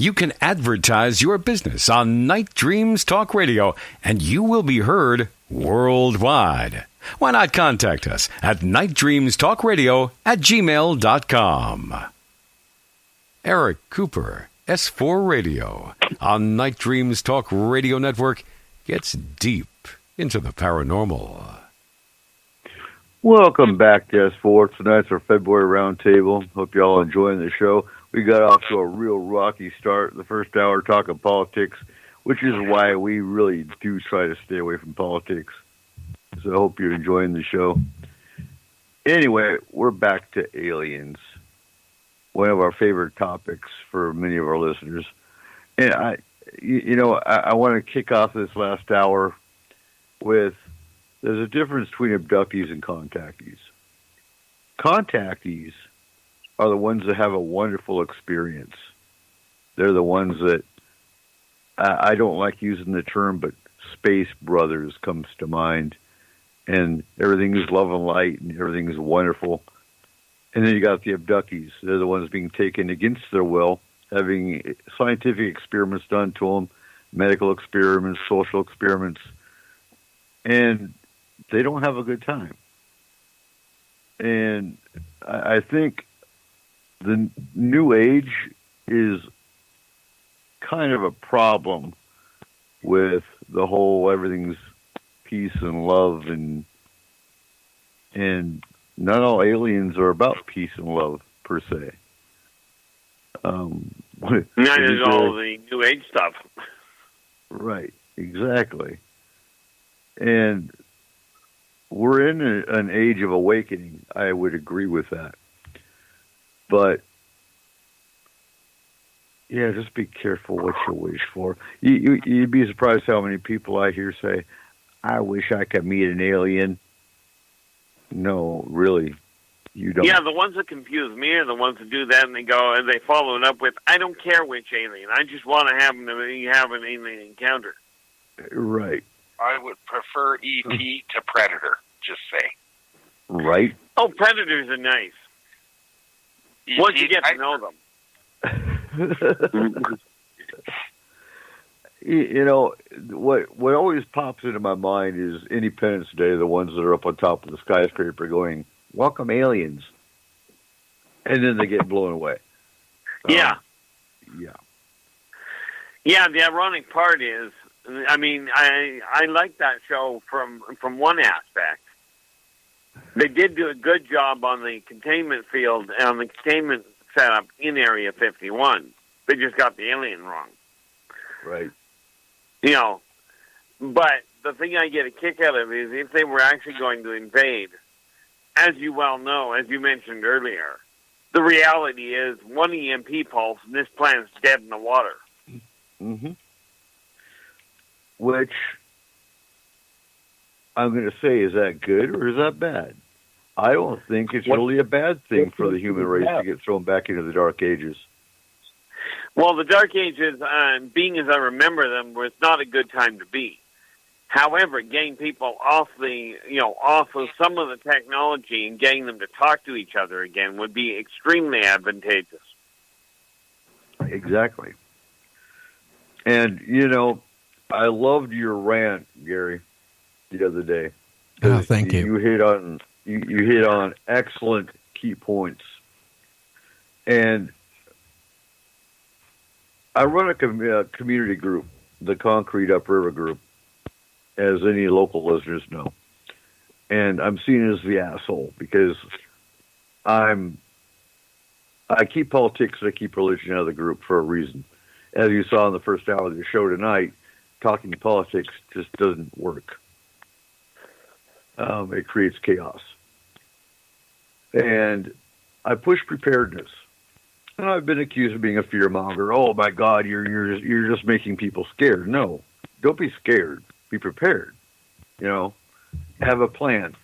you can advertise your business on Night Dreams Talk Radio, and you will be heard worldwide. Why not contact us at nightdreamstalkradio@gmail.com. Eric Cooper, S-4 Radio, on Night Dreams Talk Radio Network, gets deep into the paranormal. Welcome back to S4. Tonight's our February Roundtable. Hope you all enjoying the show. We got off to a real rocky start the first hour talking politics, which is why we really do try to stay away from politics. So I hope you're enjoying the show. Anyway, we're back to aliens, one of our favorite topics for many of our listeners. And I want to kick off this last hour with, there's a difference between abductees and contactees. Contactees are the ones that have a wonderful experience. They're the ones that, I don't like using the term, but space brothers comes to mind. And everything is love and light and everything is wonderful. And then you got the abductees. They're the ones being taken against their will, having scientific experiments done to them, medical experiments, social experiments, and they don't have a good time. And I think the new age is kind of a problem with the whole everything's peace and love, and not all aliens are about peace and love per se. Not is all the new age stuff. Right, exactly. And we're in an age of awakening. I would agree with that. But yeah, just be careful what you wish for. You'd be surprised how many people I hear say, I wish I could meet an alien. No, really, you don't. Yeah, the ones that confuse me are the ones that do that, and they follow it up with, I don't care which alien. I just want to have an alien encounter. Right. I would prefer E.T. to Predator, just say. Right. Oh, Predators are nice. E.T. Once you get to know them. You know, what always pops into my mind is Independence Day, the ones that are up on top of the skyscraper going, welcome aliens. And then they get blown away. Yeah. Yeah. Yeah, the ironic part is, I mean, I like that show from one aspect. They did do a good job on the containment field, on the containment setup in Area 51. They just got the alien wrong. Right. You know, but the thing I get a kick out of is if they were actually going to invade, as you well know, as you mentioned earlier, the reality is one EMP pulse and this planet's dead in the water. Mm-hmm. Which, I'm going to say, is that good or is that bad? I don't think it's really a bad thing for the human race to get thrown back into the Dark Ages. Well, the Dark Ages, being as I remember them, was not a good time to be. However, getting people off of some of the technology and getting them to talk to each other again would be extremely advantageous. Exactly. And, you know, I loved your rant, Gary, the other day. Oh, thank you. You hit on excellent key points. And I run a community group, the Concrete Upriver Group, as any local listeners know. And I'm seen as the asshole because I keep politics and I keep religion out of the group for a reason. As you saw in the first hour of the show tonight, talking politics just doesn't work. It creates chaos. And I push preparedness. And I've been accused of being a fearmonger. Oh my God, you're just making people scared. No, don't be scared. Be prepared. You know, have a plan.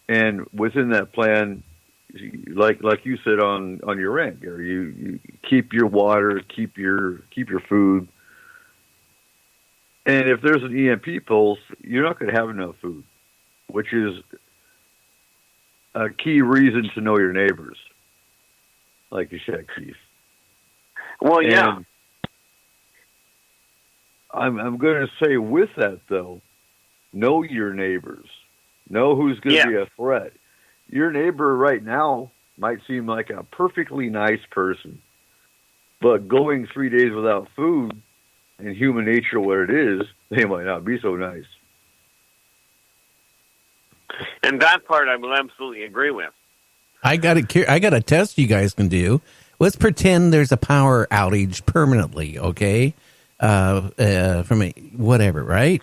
And within that plan, like you said on your rant, Gary, you keep your water, keep your food. And if there's an EMP pulse, you're not going to have enough food, which is a key reason to know your neighbors. Like you said, Keith. Well, yeah. I'm going to say with that though, know your neighbors. Know who's going to be a threat. Your neighbor right now might seem like a perfectly nice person, but going 3 days without food and human nature what it is, they might not be so nice. And that part I will absolutely agree with. I got a test you guys can do. Let's pretend there's a power outage permanently, okay? From whatever, right?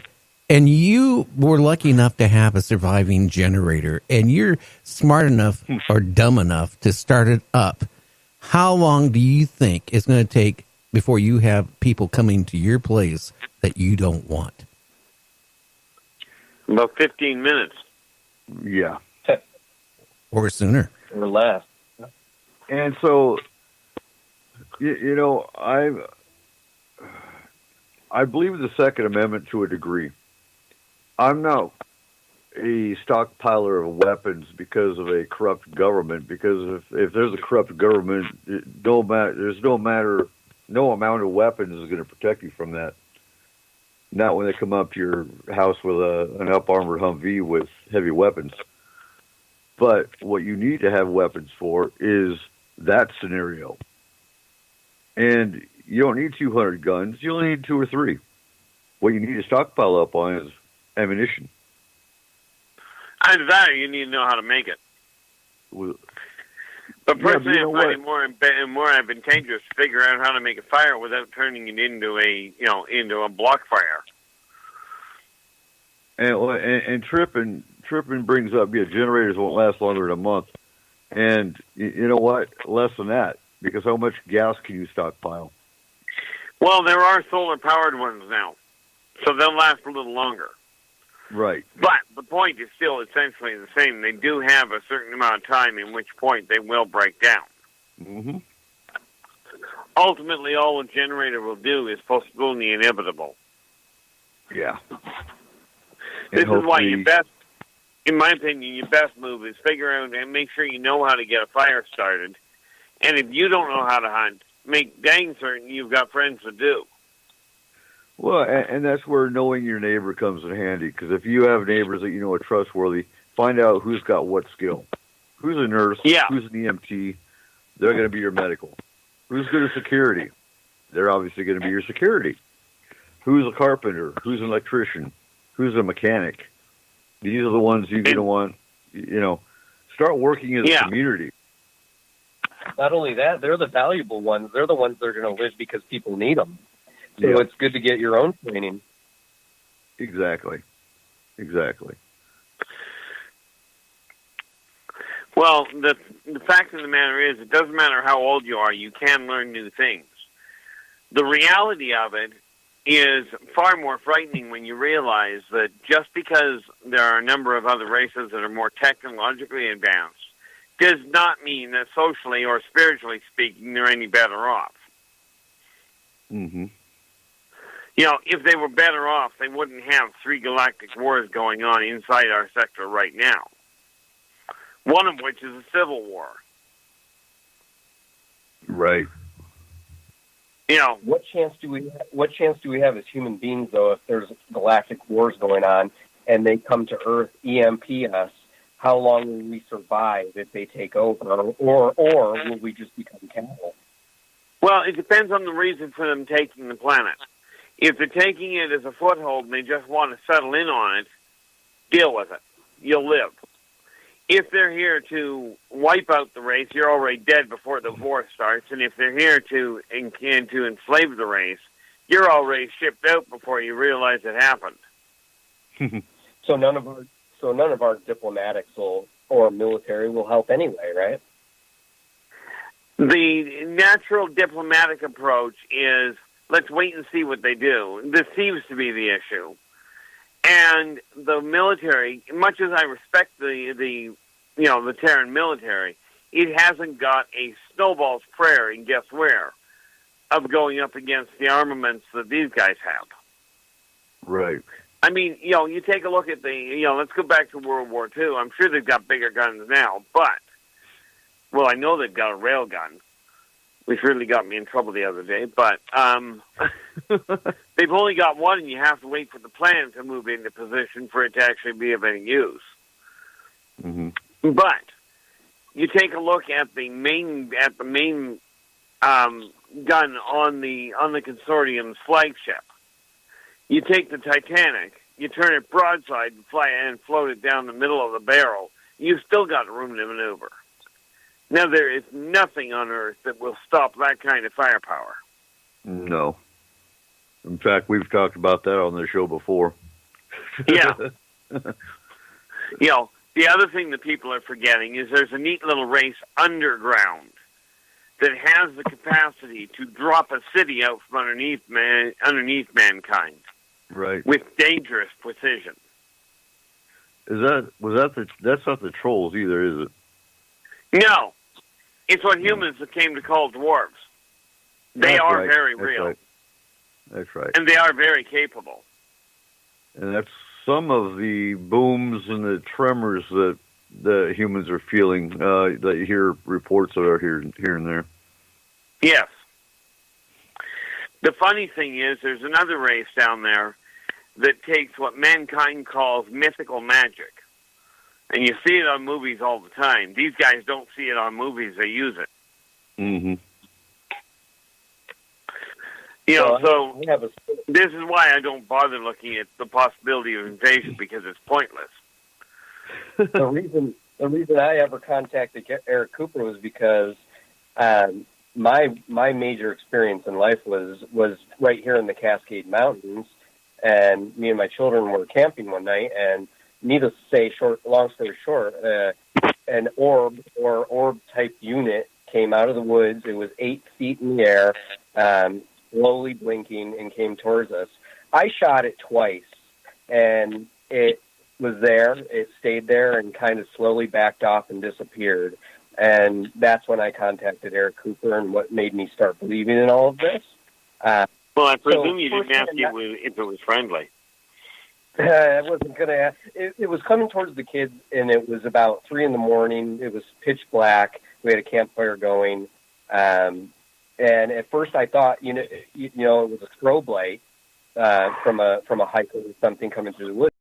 And you were lucky enough to have a surviving generator, and you're smart enough or dumb enough to start it up. How long do you think it's going to take before you have people coming to your place that you don't want? About 15 minutes. Yeah. Or sooner. Or less. And so, you know, I believe in the Second Amendment to a degree. I'm not a stockpiler of weapons because of a corrupt government. Because if there's a corrupt government, no amount of weapons is going to protect you from that. Not when they come up to your house with an up-armored Humvee with heavy weapons. But what you need to have weapons for is that scenario. And you don't need 200 guns. You only need 2 or 3. What you need to stockpile up on is ammunition. Either that or you need to know how to make it. But personally, I find it more advantageous to figure out how to make a fire without turning it into a block fire. And tripping brings up, generators won't last longer than a month. And you know what? Less than that, because how much gas can you stockpile? Well, there are solar-powered ones now, so they'll last a little longer. Right. But the point is still essentially the same. They do have a certain amount of time in which point they will break down. Mm-hmm. Ultimately, all a generator will do is postpone the inevitable. Yeah. This is why in my opinion, your best move is figure out and make sure you know how to get a fire started. And if you don't know how to hunt, make dang certain you've got friends to do. Well, and that's where knowing your neighbor comes in handy, because if you have neighbors that you know are trustworthy, find out who's got what skill. Who's a nurse? Yeah. Who's an EMT? They're going to be your medical. Who's good at security? They're obviously going to be your security. Who's a carpenter? Who's an electrician? Who's a mechanic? These are the ones you're going to want, start working as a community. Not only that, they're the valuable ones. They're the ones that are going to live because people need them. So it's good to get your own training. Exactly. Well, the fact of the matter is, it doesn't matter how old you are, you can learn new things. The reality of it is far more frightening when you realize that just because there are a number of other races that are more technologically advanced does not mean that socially or spiritually speaking they're any better off. Mm-hmm. If they were better off, they wouldn't have 3 galactic wars going on inside our sector right now. One of which is a civil war. Right. What chance do we have as human beings, though, if there's galactic wars going on and they come to Earth, EMP us? How long will we survive if they take over, or will we just become cattle? Well, it depends on the reason for them taking the planet. If they're taking it as a foothold and they just want to settle in on it, deal with it. You'll live. If they're here to wipe out the race, you're already dead before the war starts. And if they're here to enslave the race, you're already shipped out before you realize it happened. So none of our diplomatics or military will help anyway, right? The natural diplomatic approach is, let's wait and see what they do. This seems to be the issue. And the military, much as I respect the Terran military, it hasn't got a snowball's prayer, and guess where, of going up against the armaments that these guys have. Right. I mean, you take a look at let's go back to World War II. I'm sure they've got bigger guns now, but, well, I know they've got a rail gun. which really got me in trouble the other day. But they've only got one, and you have to wait for the plan to move into position for it to actually be of any use. Mm-hmm. But you take a look at the main gun on the consortium's flagship. You take the Titanic, you turn it broadside and float it down the middle of the barrel. You've still got room to maneuver. Now, there is nothing on Earth that will stop that kind of firepower. No. In fact, we've talked about that on the show before. Yeah. You know, the other thing that people are forgetting is there's a neat little race underground that has the capacity to drop a city out from underneath mankind. Right. With dangerous precision. That's not the trolls either, is it? No. It's what humans came to call dwarves. They are right. very That's real. Right. That's right. And they are very capable. And that's some of the booms and the tremors that the humans are feeling. That you hear reports that are here and there. Yes. The funny thing is, there's another race down there that takes what mankind calls mythical magic. And you see it on movies all the time. These guys don't see it on movies, they use it. Mm-hmm. You know, so this is why I don't bother looking at the possibility of invasion, because it's pointless. The reason I ever contacted Eric Cooper was because my major experience in life was right here in the Cascade Mountains, and me and my children were camping one night, and needless to say, long story short, an orb type unit came out of the woods. It was 8 feet in the air, slowly blinking, and came towards us. I shot it twice, and it was there. It stayed there and kind of slowly backed off and disappeared. And that's when I contacted Eric Cooper, and what made me start believing in all of this. Well, I presume you didn't ask if it was friendly. I wasn't going to ask. It was coming towards the kids, and it was about 3 a.m. It was pitch black. We had a campfire going. And at first I thought, it was a strobe light from a hiker or something coming through the woods.